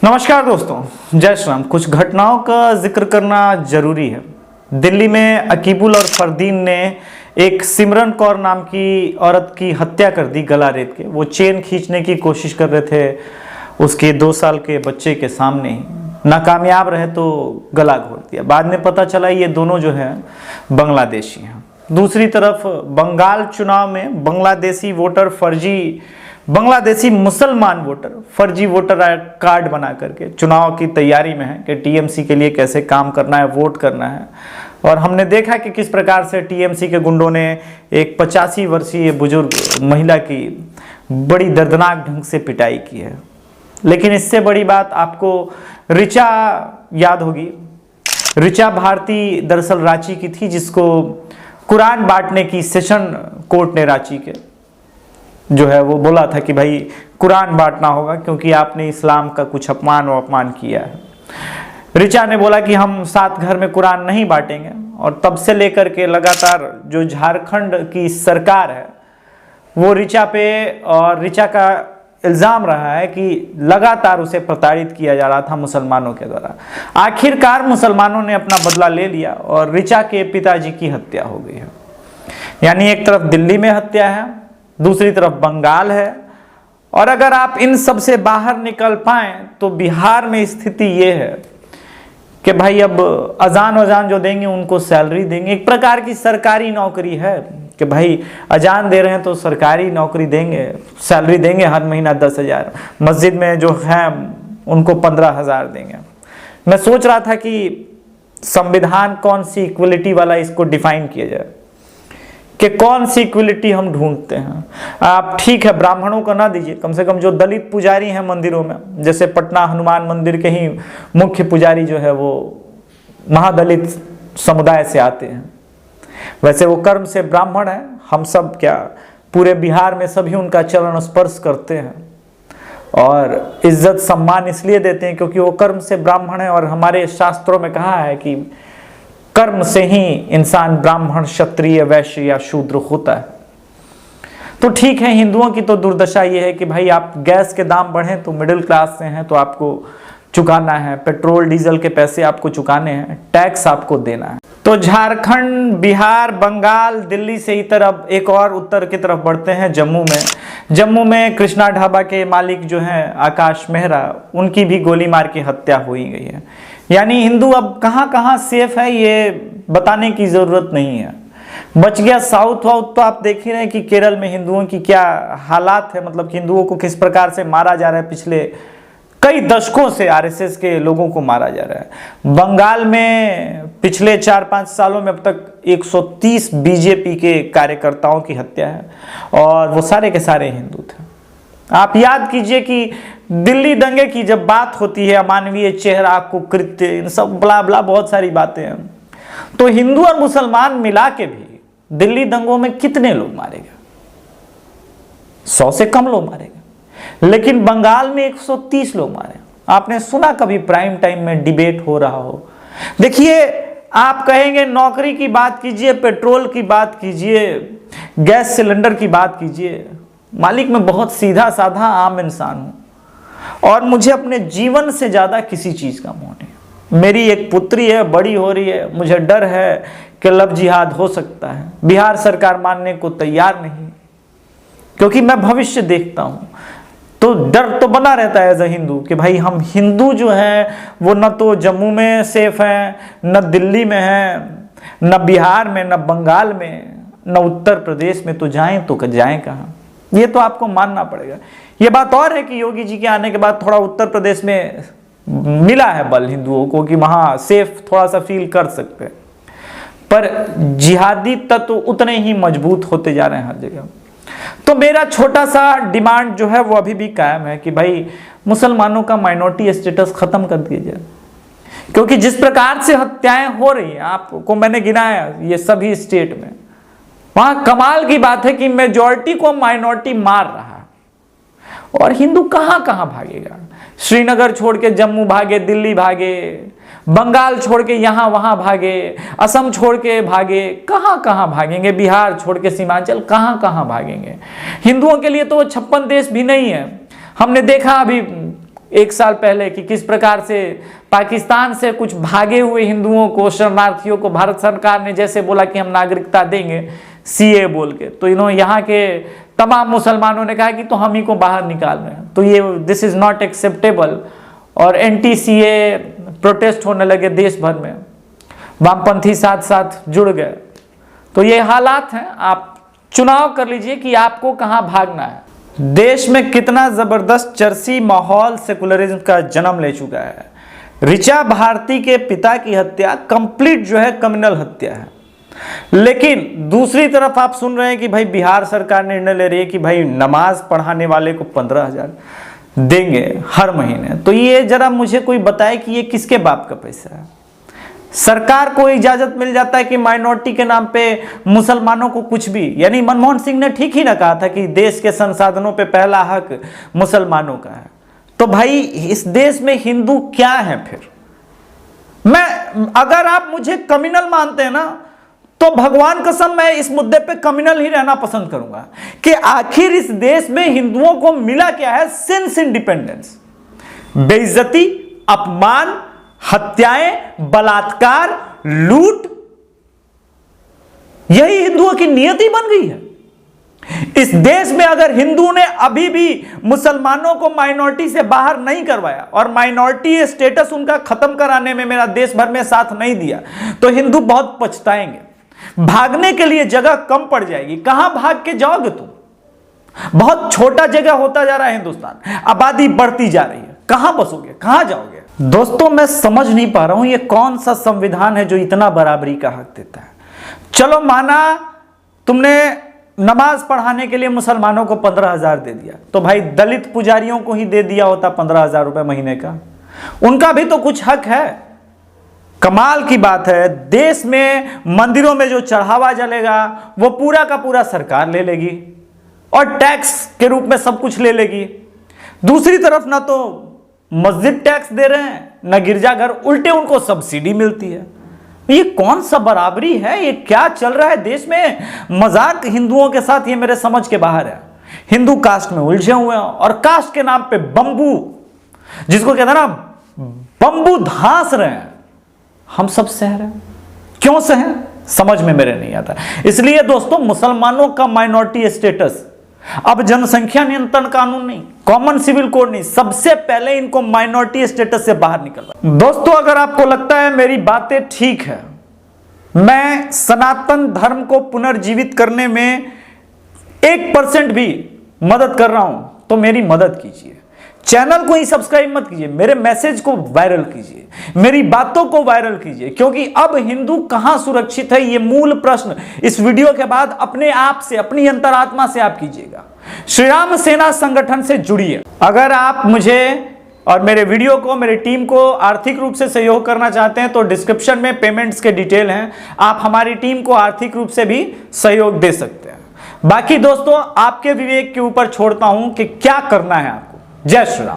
नमस्कार दोस्तों, जय श्री राम। कुछ घटनाओं का जिक्र करना जरूरी है। दिल्ली में अकीबुल और फरदीन ने एक सिमरन कौर नाम की औरत की हत्या कर दी गला रेत के। वो चेन खींचने की कोशिश कर रहे थे उसके 2 साल के बच्चे के सामने ही, नाकामयाब रहे तो गला घोट दिया। बाद में पता चला ये दोनों जो है बांग्लादेशी हैं। दूसरी तरफ बंगाल चुनाव में बांग्लादेशी मुसलमान वोटर फर्जी वोटर कार्ड बना करके चुनाव की तैयारी में है कि टीएमसी के लिए कैसे काम करना है, वोट करना है। और हमने देखा कि किस प्रकार से टीएमसी के गुंडों ने एक 85 वर्षीय बुजुर्ग महिला की बड़ी दर्दनाक ढंग से पिटाई की है। लेकिन इससे बड़ी बात आपको ऋचा याद होगी। ऋचा भारती दरअसल रांची की थी, जिसको कुरान बांटने की सेशन कोर्ट ने रांची के जो है वो बोला था कि भाई कुरान बांटना होगा क्योंकि आपने इस्लाम का कुछ अपमान किया है। ऋचा ने बोला कि हम 7 घर में कुरान नहीं बांटेंगे। और तब से लेकर के लगातार जो झारखंड की सरकार है वो ऋचा पे, और ऋचा का इल्ज़ाम रहा है कि लगातार उसे प्रताड़ित किया जा रहा था मुसलमानों के द्वारा। आखिरकार मुसलमानों ने अपना बदला ले लिया और ऋचा के पिताजी की हत्या हो गई है। यानी एक तरफ दिल्ली में हत्या है, दूसरी तरफ बंगाल है। और अगर आप इन सब से बाहर निकल पाएं तो बिहार में स्थिति ये है कि भाई अब अजान जो देंगे उनको सैलरी देंगे। एक प्रकार की सरकारी नौकरी है कि भाई अजान दे रहे हैं तो सरकारी नौकरी देंगे, सैलरी देंगे हर महीना 10,000। मस्जिद में जो है उनको 15,000 देंगे। मैं सोच रहा था कि संविधान कौन सी इक्वलिटी वाला इसको डिफाइन किया जाए कि कौन सी इक्वलिटी हम ढूंढते हैं। आप ठीक है ब्राह्मणों को ना दीजिए, कम से कम जो दलित पुजारी हैं मंदिरों में, जैसे पटना हनुमान मंदिर के ही मुख्य पुजारी जो है वो महादलित समुदाय से आते हैं। वैसे वो कर्म से ब्राह्मण है। हम सब क्या पूरे बिहार में सभी उनका चरण स्पर्श करते हैं और इज्जत सम्मान इसलिए देते हैं क्योंकि वो कर्म से ब्राह्मण है। और हमारे शास्त्रों में कहा है कि कर्म से ही इंसान ब्राह्मण, क्षत्रिय, वैश्य या शूद्र होता है। तो ठीक है, हिंदुओं की तो दुर्दशा ये है कि भाई आप गैस के दाम बढ़े तो मिडिल क्लास से हैं तो आपको चुकाना है, पेट्रोल डीजल के पैसे आपको चुकाने हैं, टैक्स आपको देना है। तो झारखंड, बिहार, बंगाल, दिल्ली से ही तरफ एक और उत्तर की तरफ बढ़ते हैं जम्मू में कृष्णा ढाबा के मालिक जो हैं आकाश मेहरा, उनकी भी गोली मार के हत्या हो ही गई है। यानी हिंदू अब कहां सेफ है ये बताने की जरूरत नहीं है। बच गया साउथ वाउथ। तो आप देख ही रहे हैं कि केरल में हिंदुओं की क्या हालात है, मतलब हिंदुओं को किस प्रकार से मारा जा रहा है। पिछले कई दशकों से आरएसएस के लोगों को मारा जा रहा है। बंगाल में पिछले 4-5 सालों में अब तक 130 बीजेपी के कार्यकर्ताओं की हत्या है और वो सारे के सारे हिंदू थे। आप याद कीजिए कि दिल्ली दंगे की जब बात होती है, अमानवीय चेहरा, कुकृत्य, इन सब ब्ला ब्ला बहुत सारी बातें हैं, तो हिंदू और मुसलमान मिला के भी दिल्ली दंगों में कितने लोग मारे गए? 100 से कम लोग मारे गए। लेकिन बंगाल में 130 लोग मारे। आपने सुना कभी प्राइम टाइम में डिबेट हो रहा हो? देखिए, आप कहेंगे नौकरी की बात कीजिए, पेट्रोल की बात कीजिए, गैस सिलेंडर की बात कीजिए। मालिक मैं बहुत सीधा साधा आम इंसान हूं और मुझे अपने जीवन से ज्यादा किसी चीज का मोह नहीं। मेरी एक पुत्री है, बड़ी हो रही है, मुझे डर है कि लव जिहाद हो सकता है। बिहार सरकार मानने को तैयार नहीं क्योंकि मैं भविष्य देखता हूं। तो डर तो बना रहता है एज अ हिंदू कि भाई हम हिंदू जो है वो न तो जम्मू में सेफ हैं, न दिल्ली में हैं, न बिहार में, न बंगाल में, न उत्तर प्रदेश में। तो जाएं तो जाएं कहाँ? ये तो आपको मानना पड़ेगा। ये बात और है कि योगी जी के आने के बाद थोड़ा उत्तर प्रदेश में मिला है बल हिंदुओं को कि वहां सेफ थोड़ा सा फील कर सकते हैं, पर जिहादी तत्व उतने ही मजबूत होते जा रहे हैं हर जगह। तो मेरा छोटा सा डिमांड जो है वो अभी भी कायम है कि भाई मुसलमानों का माइनॉरिटी स्टेटस खत्म कर दिया जाए। क्योंकि जिस प्रकार से हत्याएं हो रही हैं, आपको मैंने गिनाया ये सभी स्टेट में, वहां कमाल की बात है कि मेजॉरिटी को माइनॉरिटी मार रहा है और हिंदू कहां भागेगा? श्रीनगर छोड़ के जम्मू भागे, दिल्ली भागे, बंगाल छोड़ के यहां वहां भागे, असम छोड़ के भागे, कहां भागेंगे? बिहार छोड़ के सीमांचल कहां भागेंगे? हिंदुओं के लिए तो वो 56 देश भी नहीं है। हमने देखा अभी 1 साल पहले कि किस प्रकार से पाकिस्तान से कुछ भागे हुए हिंदुओं को, शरणार्थियों को भारत सरकार ने जैसे बोला कि हम नागरिकता देंगे सीए बोल के, तो इन्होंने यहाँ के तमाम मुसलमानों ने कहा कि तो हम ही को बाहर निकाल रहे हैं। तो ये दिस इज नॉट एक्सेप्टेबल और एंटी सीए प्रोटेस्ट होने लगे देश भर में, वामपंथी साथ साथ जुड़ गए। तो ये हालात हैं, आप चुनाव कर लीजिए कि आपको कहां भागना है। देश में कितना जबरदस्त चर्सी माहौल सेकुलरिज्म का जन्म ले चुका है। ऋचा भारती के पिता की हत्या कंप्लीट जो है कम्युनल हत्या है, लेकिन दूसरी तरफ आप सुन रहे हैं कि भाई बिहार सरकार निर्णय ले रही है कि भाई नमाज पढ़ाने वाले को 15,000 देंगे हर महीने। तो ये जरा मुझे कोई बताए कि ये किसके बाप का पैसा है। सरकार को इजाजत मिल जाता है कि माइनॉरिटी के नाम पे मुसलमानों को कुछ भी, यानी मनमोहन सिंह ने ठीक ही ना कहा था कि देश के संसाधनों पे पहला हक मुसलमानों का है। तो भाई इस देश में हिंदू क्या है फिर? अगर आप मुझे कम्युनल मानते हैं ना, तो भगवान कसम मैं इस मुद्दे पे कम्युनल ही रहना पसंद करूंगा कि आखिर इस देश में हिंदुओं को मिला क्या है सिंस इंडिपेंडेंस। बेइज्जती, अपमान, हत्याएं, बलात्कार, लूट, यही हिंदुओं की नियति बन गई है। इस देश में अगर हिंदू ने अभी भी मुसलमानों को माइनॉरिटी से बाहर नहीं करवाया और माइनॉरिटी स्टेटस उनका खत्म कराने में मेरा देश भर में साथ नहीं दिया, तो हिंदू बहुत पछताएंगे। भागने के लिए जगह कम पड़ जाएगी। कहां भाग के जाओगे तुम? बहुत छोटा जगह होता जा रहा है हिंदुस्तान, आबादी बढ़ती जा रही है, कहां बसोगे, कहां जाओगे? दोस्तों मैं समझ नहीं पा रहा हूं ये कौन सा संविधान है जो इतना बराबरी का हक देता है। चलो माना तुमने नमाज पढ़ाने के लिए मुसलमानों को 15,000 दे दिया, तो भाई दलित पुजारियों को ही दे दिया होता 15,000 रुपए महीने का, उनका भी तो कुछ हक है। कमाल की बात है, देश में मंदिरों में जो चढ़ावा जलेगा वो पूरा का पूरा सरकार ले लेगी और टैक्स के रूप में सब कुछ ले लेगी। दूसरी तरफ ना तो मस्जिद टैक्स दे रहे हैं, ना गिरजाघर, उल्टे उनको सब्सिडी मिलती है। ये कौन सा बराबरी है? ये क्या चल रहा है देश में? मजाक हिंदुओं के साथ ये मेरे समझ के बाहर है। हिंदू कास्ट में उलझे हुए हैं और कास्ट के नाम पे बंबू, जिसको कहते हैं ना बंबू, धांस रहे हैं। हम सब सह रहे हैं, क्यों सहें? समझ में मेरे नहीं आता। इसलिए दोस्तों मुसलमानों का माइनॉरिटी स्टेटस अब जनसंख्या नियंत्रण कानून नहीं, कॉमन सिविल कोड नहीं, सबसे पहले इनको माइनॉरिटी स्टेटस से बाहर निकलवा। दोस्तों अगर आपको लगता है मेरी बातें ठीक है, मैं सनातन धर्म को पुनर्जीवित करने में 1% भी मदद कर रहा हूं, तो मेरी मदद कीजिए। चैनल को ही सब्सक्राइब मत कीजिए, मेरे मैसेज को वायरल कीजिए, मेरी बातों को वायरल कीजिए, क्योंकि अब हिंदू कहां सुरक्षित है ये मूल प्रश्न इस वीडियो के बाद अपने आप से, अपनी अंतरात्मा से आप कीजिएगा। श्री राम सेना संगठन से जुड़िए। अगर आप मुझे और मेरे वीडियो को, मेरी टीम को आर्थिक रूप से सहयोग करना चाहते हैं तो डिस्क्रिप्शन में पेमेंट्स के डिटेल हैं, आप हमारी टीम को आर्थिक रूप से भी सहयोग दे सकते हैं। बाकी दोस्तों आपके विवेक के ऊपर छोड़ता हूं कि क्या करना है आपको। जय श्री राम।